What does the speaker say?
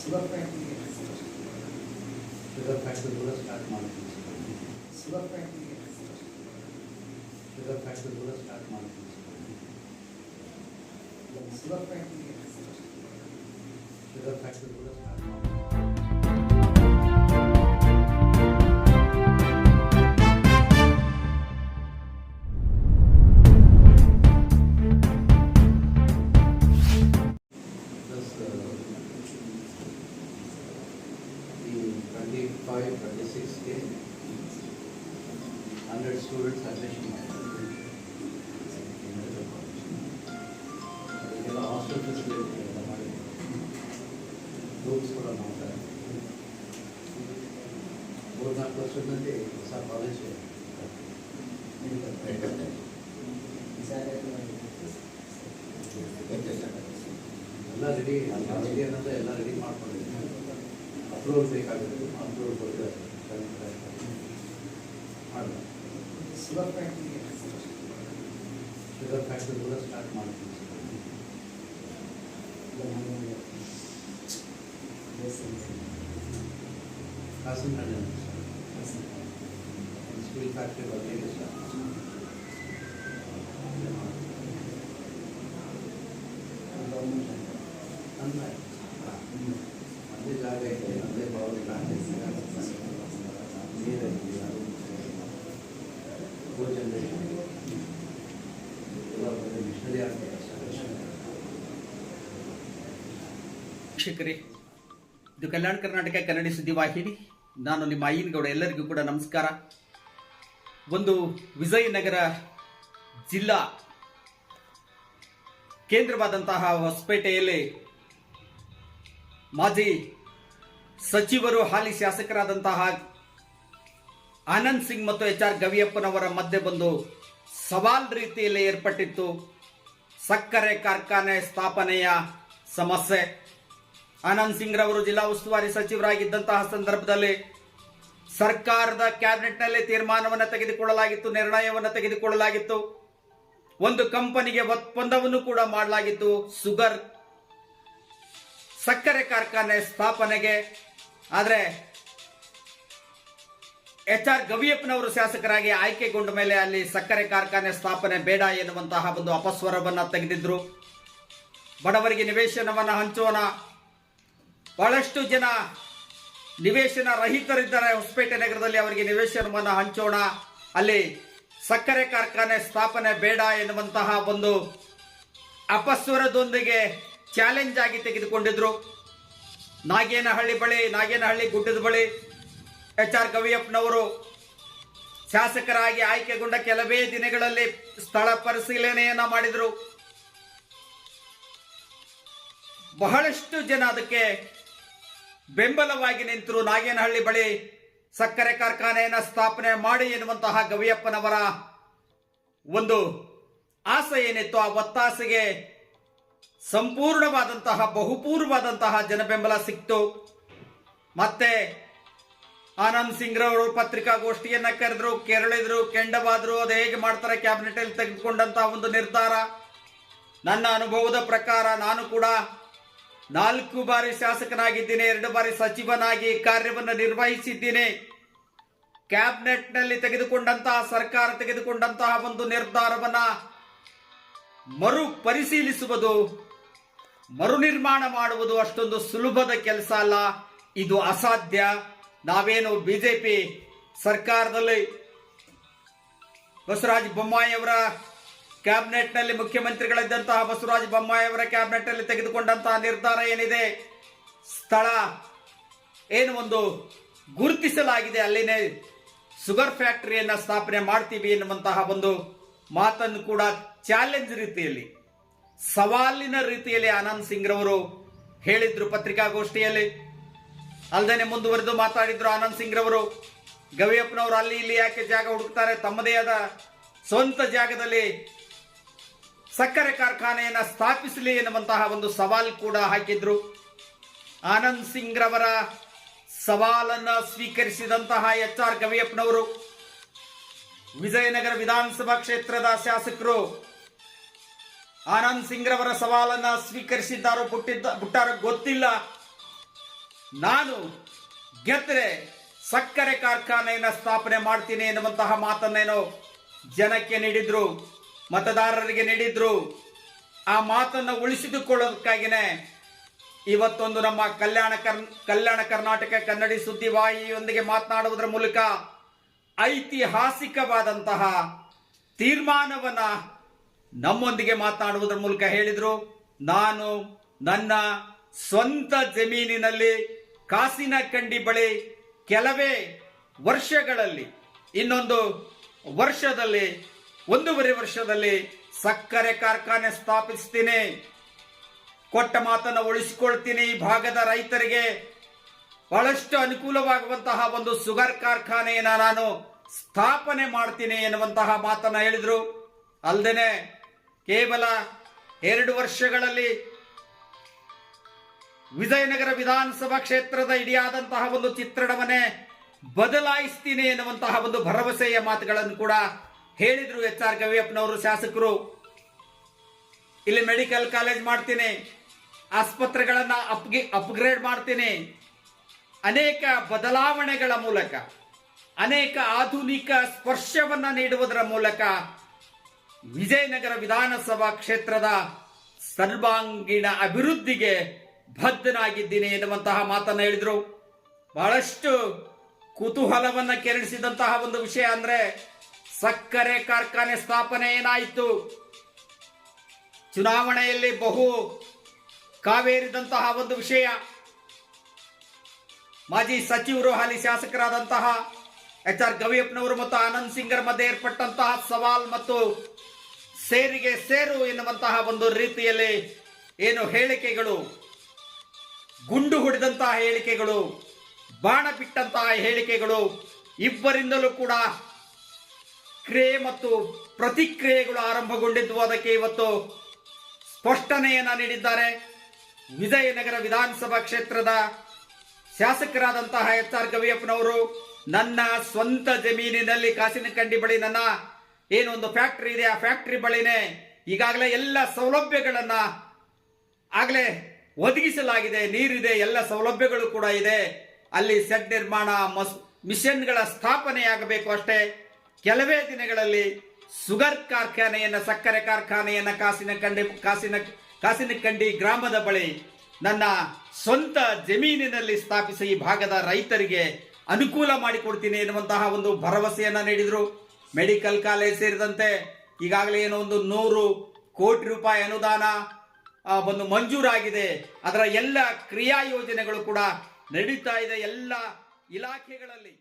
Sugar ಫ್ಯಾಕ್ಟ್ರಿಗೆ ಕೂಡ start ಮಾಡ್ತೀನಿ. Sugar ಫ್ಯಾಕ್ಟ್ರಿಗೆ ಕೂಡ ಸ್ಟಾರ್ಟ್ ಮಾಡ್ತೀನಿ. ಶುಗರ್ ಫ್ಯಾಕ್ಟ್ರಿಗೆ ಕೂಡ ಸ್ಟಾರ್ಟ್ ಮಾಡ್ತೀನಿ. The 25-26 days, 100 students admission. ಅದಕ್ಕೆಲ್ಲ ಹಾಸ್ಟೆಲ್ ಫೆಸಿಲಿಟಿ ಎಲ್ಲ ಮಾಡಿ ರೂಮ್ಸ್ ಕೂಡ ಮಾಡ್ತಾರೆ. 3-4 ವರ್ಷದಲ್ಲಿ ಹೊಸ ಕಾಲೇಜ್ ಎಲ್ಲ ರೆಡಿ ಅನ್ನೋದು ಎಲ್ಲ ರೆಡಿ ಮಾಡ್ಕೊಂಡಿದ್ದೀನಿ. ಅಪ್ರೂವಲ್ ಬೇಕಾಗುತ್ತೆ, ಅಪ್ರೂವಲ್ ಕೊಟ್ಟರೆ ಮಾಡಲ್ಲ. ಶುಗರ್ ಫ್ಯಾಕ್ಟ್ರಿಗೆ ಕೂಡ ಸ್ಟಾರ್ಟ್ ಮಾಡ್ತೀನಿ. ಕಾಸನಹಳ್ಳಿ ಸ್ಟೀಲ್ ಫ್ಯಾಕ್ಟ್ರಿ ಬಗ್ಗೆ ಅದೇ ಜಾಗ ಇದೆ, ಅದೇ ಪವರ್ ಪ್ಲಾಂಟ್ ನೀರಲ್ಲಿ ಕೋ ಜನರೇಷನ್ ಎಲ್ಲ ಮಿಷನರಿ ಆಗ್ತದೆ. ವೀಕ್ಷಕರೇ, ಇದು ಕಲ್ಯಾಣ ಕರ್ನಾಟಕ ಕನ್ನಡಿ ಸುದ್ದಿವಾಹಿನಿ. ನಾನು ನಿಮ್ಮ ಅಯ್ಯನಗೌಡ. ಎಲ್ಲರಿಗೂ ಕೂಡ ನಮಸ್ಕಾರ. ಒಂದು ವಿಜಯನಗರ ಜಿಲ್ಲಾ ಕೇಂದ್ರವಾದಂತಹ ಹೊಸಪೇಟೆಯಲ್ಲಿ ಮಾಜಿ ಸಚಿವರು ಹಾಲಿ ಶಾಸಕರಾದಂತಹ ಆನಂದ್ ಸಿಂಗ್ ಮತ್ತು HR ಗವಿಯಪ್ಪನವರ ಮಧ್ಯೆ ಬಂದು ಸವಾಲ್ ರೀತಿಯಲ್ಲಿ ಏರ್ಪಟ್ಟಿತ್ತು. ಸಕ್ಕರೆ ಕಾರ್ಖಾನೆ ಸ್ಥಾಪನೆಯ ಸಮಸ್ಯೆ. ಆನಂದ್ ಸಿಂಗ್ ರವರು ಜಿಲ್ಲಾ ಉಸ್ತುವಾರಿ ಸಚಿವರಾಗಿದ್ದಂತಹ ಸಂದರ್ಭದಲ್ಲಿ ಸರ್ಕಾರದ ಕ್ಯಾಬಿನೆಟ್ನಲ್ಲಿ ತೀರ್ಮಾನವನ್ನು ತೆಗೆದುಕೊಳ್ಳಲಾಗಿತ್ತು, ನಿರ್ಣಯವನ್ನು ತೆಗೆದುಕೊಳ್ಳಲಾಗಿತ್ತು. ಒಂದು ಕಂಪನಿಗೆ ಒಪ್ಪಂದವನ್ನು ಕೂಡ ಮಾಡಲಾಗಿತ್ತು ಸಕ್ಕರೆ ಕಾರ್ಖಾನೆ ಸ್ಥಾಪನೆಗೆ. ಆದರೆ HR ಗವಿಯಪ್ಪನವರು ಶಾಸಕರಾಗಿ ಆಯ್ಕೆಗೊಂಡ ಮೇಲೆ ಅಲ್ಲಿ ಸಕ್ಕರೆ ಕಾರ್ಖಾನೆ ಸ್ಥಾಪನೆ ಬೇಡ ಎನ್ನುವಂತಹ ಒಂದು ಅಪಸ್ವರವನ್ನು ತೆಗೆದಿದ್ರು. ಬಡವರಿಗೆ ನಿವೇಶನವನ್ನು ಹಂಚೋಣ, ಬಹಳಷ್ಟು ಜನ ನಿವೇಶನ ರಹಿತರಿದ್ದಾರೆ ಹೊಸಪೇಟೆ ನಗರದಲ್ಲಿ, ಅವರಿಗೆ ನಿವೇಶನವನ್ನು ಹಂಚೋಣ, ಅಲ್ಲಿ ಸಕ್ಕರೆ ಕಾರ್ಖಾನೆ ಸ್ಥಾಪನೆ ಬೇಡ ಎನ್ನುವಂತಹ ಒಂದು ಅಪಸ್ವರದೊಂದಿಗೆ ಚಾಲೆಂಜ್ ಆಗಿ ತೆಗೆದುಕೊಂಡಿದ್ರು. ನಾಗೇನಹಳ್ಳಿ ಗುಡ್ಡದ ಬಳಿ HR ಗವಿಯಪ್ಪನವರು ಶಾಸಕರಾಗಿ ಆಯ್ಕೆಗೊಂಡ ಕೆಲವೇ ದಿನಗಳಲ್ಲಿ ಸ್ಥಳ ಪರಿಶೀಲನೆಯನ್ನ ಮಾಡಿದ್ರು. ಬಹಳಷ್ಟು ಜನ ಅದಕ್ಕೆ ಬೆಂಬಲವಾಗಿ ನಿಂತರು. ನಾಗೇನಹಳ್ಳಿ ಬಳಿ ಸಕ್ಕರೆ ಕಾರ್ಖಾನೆಯನ್ನು ಸ್ಥಾಪನೆ ಮಾಡಿ ಎನ್ನುವಂತಹ ಗವಿಯಪ್ಪನವರ ಒಂದು ಆಸೆ ಏನಿತ್ತು, ಆ ಒತ್ತಾಸೆಗೆ ಸಂಪೂರ್ಣವಾದಂತಹ ಬಹುಪೂರ್ವವಾದಂತಹ ಜನಬೆಂಬಲ ಸಿಕ್ತು. ಮತ್ತೆ ಆನಂದ್ ಸಿಂಗ್ ರವರು ಪತ್ರಿಕಾಗೋಷ್ಠಿಯನ್ನ ಕರೆದ್ರು, ಕೆರಳಿದ್ರು, ಕೆಂಡವಾದ್ರು. ಅದು ಹೇಗೆ ಮಾಡ್ತಾರೆ, ಕ್ಯಾಬಿನೆಟ್ ಅಲ್ಲಿ ತೆಗೆದುಕೊಂಡಂತಹ ಒಂದು ನಿರ್ಧಾರ. ನನ್ನ ಅನುಭವದ ಪ್ರಕಾರ ನಾನು ಕೂಡ 4 ಬಾರಿ ಶಾಸಕನಾಗಿದ್ದೀನಿ, 2 ಬಾರಿ ಸಚಿವನಾಗಿ ಕಾರ್ಯವನ್ನು ನಿರ್ವಹಿಸಿದ್ದೀನಿ. ಕ್ಯಾಬಿನೆಟ್ನಲ್ಲಿ ಸರ್ಕಾರ ತೆಗೆದುಕೊಂಡಂತಹ ಒಂದು ನಿರ್ಧಾರವನ್ನ ಮರು ಪರಿಶೀಲಿಸುವುದು, ಮರು ನಿರ್ಮಾಣ ಮಾಡುವುದು ಅಷ್ಟೊಂದು ಸುಲಭದ ಕೆಲಸ ಅಲ್ಲ. ಇದು ಅಸಾಧ್ಯ. ನಾವೇನು ಬಿಜೆಪಿ ಸರ್ಕಾರದಲ್ಲಿ ಬಸವರಾಜ ಬೊಮ್ಮಾಯಿ ಅವರ ಕ್ಯಾಬಿನೆಟ್ನಲ್ಲಿ ಮುಖ್ಯಮಂತ್ರಿಗಳಿದ್ದಂತಹ ಬಸವರಾಜ ಬೊಮ್ಮಾಯಿ ಅವರ ಕ್ಯಾಬಿನೆಟ್ನಲ್ಲಿ ತೆಗೆದುಕೊಂಡಂತಹ ನಿರ್ಧಾರ ಏನಿದೆ, ಸ್ಥಳ ಏನು ಒಂದು ಗುರುತಿಸಲಾಗಿದೆ, ಅಲ್ಲಿನೇ ಶುಗರ್ ಫ್ಯಾಕ್ಟರಿಯನ್ನ ಸ್ಥಾಪನೆ ಮಾಡ್ತೀವಿ ಎನ್ನುವಂತಹ ಒಂದು ಮಾತನ್ನು ಕೂಡ ಚಾಲೆಂಜ್ ರೀತಿಯಲ್ಲಿ, ಸವಾಲಿನ ರೀತಿಯಲ್ಲಿ ಆನಂದ್ ಸಿಂಗ್ ರವರು ಹೇಳಿದ್ರು ಪತ್ರಿಕಾಗೋಷ್ಠಿಯಲ್ಲಿ. ಅಲ್ಲದೆ ಮುಂದುವರೆದು ಮಾತಾಡಿದ್ರು ಆನಂದ್ ಸಿಂಗ್ ರವರು. ಗವಿಯಪ್ಪನವರು ಅಲ್ಲಿ ಇಲ್ಲಿ ಯಾಕೆ ಜಾಗ ಹುಡುಕ್ತಾರೆ, ತಮ್ಮದೇ ಆದ ಸ್ವಂತ ಜಾಗದಲ್ಲಿ ಸಕ್ಕರೆ ಕಾರ್ಖಾನೆಯನ್ನ ಸ್ಥಾಪಿಸಲಿ ಎನ್ನುವಂತಹ ಒಂದು ಸವಾಲ್ ಕೂಡ ಹಾಕಿದ್ರು. ಆನಂದ್ ಸಿಂಗ್ ರವರ ಸವಾಲನ್ನ ಸ್ವೀಕರಿಸಿದಂತಹ HR ಗವಿಯಪ್ಪನವರು ವಿಜಯನಗರ ವಿಧಾನಸಭಾ ಕ್ಷೇತ್ರದ ಶಾಸಕರು ಆನಂದ್ ಸಿಂಗ್ ರವರ ಸವಾಲನ್ನ ಸ್ವೀಕರಿಸಿದ್ದಾರೋ ಬಿಟ್ಟಾರೋ ಗೊತ್ತಿಲ್ಲ. ನಾನು ಗೆದ್ರೆ ಸಕ್ಕರೆ ಕಾರ್ಖಾನೆಯನ್ನು ಸ್ಥಾಪನೆ ಮಾಡ್ತೀನಿ ಎನ್ನುವಂತಹ ಮಾತನ್ನೇನೋ ಜನಕ್ಕೆ ನೀಡಿದ್ರು, ಮತದಾರರಿಗೆ ನೀಡಿದ್ರು. ಆ ಮಾತನ್ನು ಉಳಿಸಿದುಕೊಳ್ಳೋದಕ್ಕಾಗಿನೇ ಇವತ್ತೊಂದು ನಮ್ಮ ಕಲ್ಯಾಣ ಕರ್ನಾಟಕ ಕನ್ನಡಿ ಸುದ್ದಿವಾಹಿನಿಯೊಂದಿಗೆ ಮಾತನಾಡುವುದರ ಮೂಲಕ ಐತಿಹಾಸಿಕವಾದಂತಹ ತೀರ್ಮಾನವನ್ನ ನಮ್ಮೊಂದಿಗೆ ಮಾತನಾಡುವುದರ ಮೂಲಕ ಹೇಳಿದ್ರು. ನಾನು ನನ್ನ ಸ್ವಂತ ಜಮೀನಿನಲ್ಲಿ ಕಾಸಿನಕಂಡಿ ಬಳಿ ಕೆಲವೇ ವರ್ಷಗಳಲ್ಲಿ, ಇನ್ನೊಂದು ವರ್ಷದಲ್ಲಿ, 1.5 ವರ್ಷದಲ್ಲಿ ಸಕ್ಕರೆ ಕಾರ್ಖಾನೆ ಸ್ಥಾಪಿಸ್ತೀನಿ, ಕೊಟ್ಟ ಮಾತನ್ನು ಉಳಿಸಿಕೊಳ್ತೀನಿ, ಭಾಗದ ರೈತರಿಗೆ ಬಹಳಷ್ಟು ಅನುಕೂಲವಾಗುವಂತಹ ಒಂದು ಶುಗರ್ ಕಾರ್ಖಾನೆಯನ್ನ ನಾನು ಸ್ಥಾಪನೆ ಮಾಡ್ತೀನಿ ಎನ್ನುವಂತಹ ಮಾತನ್ನ ಹೇಳಿದ್ರು. ಅಲ್ಲದೆ ಕೇವಲ 2 ವರ್ಷಗಳಲ್ಲಿ ವಿಜಯನಗರ ವಿಧಾನಸಭಾ ಕ್ಷೇತ್ರದ ಇಡಿಯಾದಂತಹ ಒಂದು ಚಿತ್ರಣವನ್ನೇ ಬದಲಾಯಿಸ್ತೀನಿ ಎನ್ನುವಂತಹ ಒಂದು ಭರವಸೆಯ ಮಾತುಗಳನ್ನು ಕೂಡ ಹೇಳಿದ್ರು HR ಗವಿಯಪ್ಪನವರು ಶಾಸಕರು. ಇಲ್ಲಿ ಮೆಡಿಕಲ್ ಕಾಲೇಜ್ ಮಾಡ್ತೀನಿ, ಆಸ್ಪತ್ರೆಗಳನ್ನ ಅಪ್ಗ್ರೇಡ್ ಮಾಡ್ತೀನಿ, ಅನೇಕ ಬದಲಾವಣೆಗಳ ಮೂಲಕ, ಅನೇಕ ಆಧುನಿಕ ಸ್ಪರ್ಶವನ್ನ ನೀಡುವುದರ ಮೂಲಕ ವಿಜಯನಗರ ವಿಧಾನಸಭಾ ಕ್ಷೇತ್ರದ ಸರ್ವಾಂಗೀಣ ಅಭಿವೃದ್ಧಿಗೆ ಬದ್ಧನಾಗಿದ್ದೀನಿ ಎನ್ನುವಂತಹ ಮಾತನ್ನ ಹೇಳಿದ್ರು. ಬಹಳಷ್ಟು ಕುತೂಹಲವನ್ನ ಕೆರಳಿಸಿದಂತಹ ಒಂದು ವಿಷಯ ಅಂದ್ರೆ ಸಕ್ಕರೆ ಕಾರ್ಖಾನೆ ಸ್ಥಾಪನೆ ಏನಾಯಿತು. ಚುನಾವಣೆಯಲ್ಲಿ ಬಹು ಕಾವೇರಿದಂತಹ ಒಂದು ವಿಷಯ. ಮಾಜಿ ಸಚಿವರು ಹಾಲಿ ಶಾಸಕರಾದಂತಹ HR ಗವಿಯಪ್ಪನವರು ಮತ್ತು ಆನಂದ್ ಸಿಂಗರ್ ಮಧ್ಯೆ ಏರ್ಪಟ್ಟಂತಹ ಸವಾಲ್ ಮತ್ತು ಸೇರಿಗೆ ಸೇರು ಎನ್ನುವಂತಹ ಒಂದು ರೀತಿಯಲ್ಲಿ ಏನು ಹೇಳಿಕೆಗಳು, ಗುಂಡು ಹೊಡೆದಂತಹ ಹೇಳಿಕೆಗಳು, ಬಾಣ ಬಿಟ್ಟಂತಹ ಹೇಳಿಕೆಗಳು, ಇಬ್ಬರಿಂದಲೂ ಕೂಡ ಕ್ರಿಯೆ ಮತ್ತು ಪ್ರತಿಕ್ರಿಯೆಗಳು ಆರಂಭಗೊಂಡಿದ್ದು. ಅದಕ್ಕೆ ಇವತ್ತು ಸ್ಪಷ್ಟನೆಯನ್ನ ನೀಡಿದ್ದಾರೆ. ವಿಜಯನಗರ ವಿಧಾನಸಭಾ ಕ್ಷೇತ್ರದ ಶಾಸಕರಾದಂತಹ HR ಗವಿಯಪ್ಪನವರು ನನ್ನ ಸ್ವಂತ ಜಮೀನಿನಲ್ಲಿ ಕಾಸಿನಕಂಡಿ ಬಳಿ ನನ್ನ ಏನೊಂದು ಫ್ಯಾಕ್ಟರಿ ಇದೆ, ಆ ಫ್ಯಾಕ್ಟರಿ ಬಳಿನೇ ಈಗಾಗಲೇ ಎಲ್ಲ ಸೌಲಭ್ಯಗಳನ್ನ ಆಗಲೇ ಒದಗಿಸಲಾಗಿದೆ, ನೀರಿದೆ, ಎಲ್ಲ ಸೌಲಭ್ಯಗಳು ಕೂಡ ಇದೆ. ಅಲ್ಲಿ ಸೆಡ್ ನಿರ್ಮಾಣ, ಮಿಷನ್ಗಳ ಸ್ಥಾಪನೆಯಾಗಬೇಕು ಅಷ್ಟೇ. ಕೆಲವೇ ದಿನಗಳಲ್ಲಿ ಶುಗರ್ ಕಾರ್ಖಾನೆಯನ್ನ, ಸಕ್ಕರೆ ಕಾರ್ಖಾನೆಯನ್ನ ಕಾಸಿನಕಂಡಿ ಗ್ರಾಮದ ಬಳಿ ನನ್ನ ಸ್ವಂತ ಜಮೀನಿನಲ್ಲಿ ಸ್ಥಾಪಿಸಿ ಈ ಭಾಗದ ರೈತರಿಗೆ ಅನುಕೂಲ ಮಾಡಿಕೊಡ್ತೀನಿ ಎನ್ನುವಂತಹ ಒಂದು ಭರವಸೆಯನ್ನ ನೀಡಿದ್ರು. ಮೆಡಿಕಲ್ ಕಾಲೇಜ್ ಸೇರಿದಂತೆ ಈಗಾಗಲೇ ಏನೋ ಒಂದು 100 ಕೋಟಿ ರೂಪಾಯಿ ಅನುದಾನ ಒಂದು ಮಂಜೂರಾಗಿದೆ. ಅದರ ಎಲ್ಲ ಕ್ರಿಯಾ ಯೋಜನೆಗಳು ಕೂಡ ನಡೀತಾ ಇದೆ ಎಲ್ಲ ಇಲಾಖೆಗಳಲ್ಲಿ.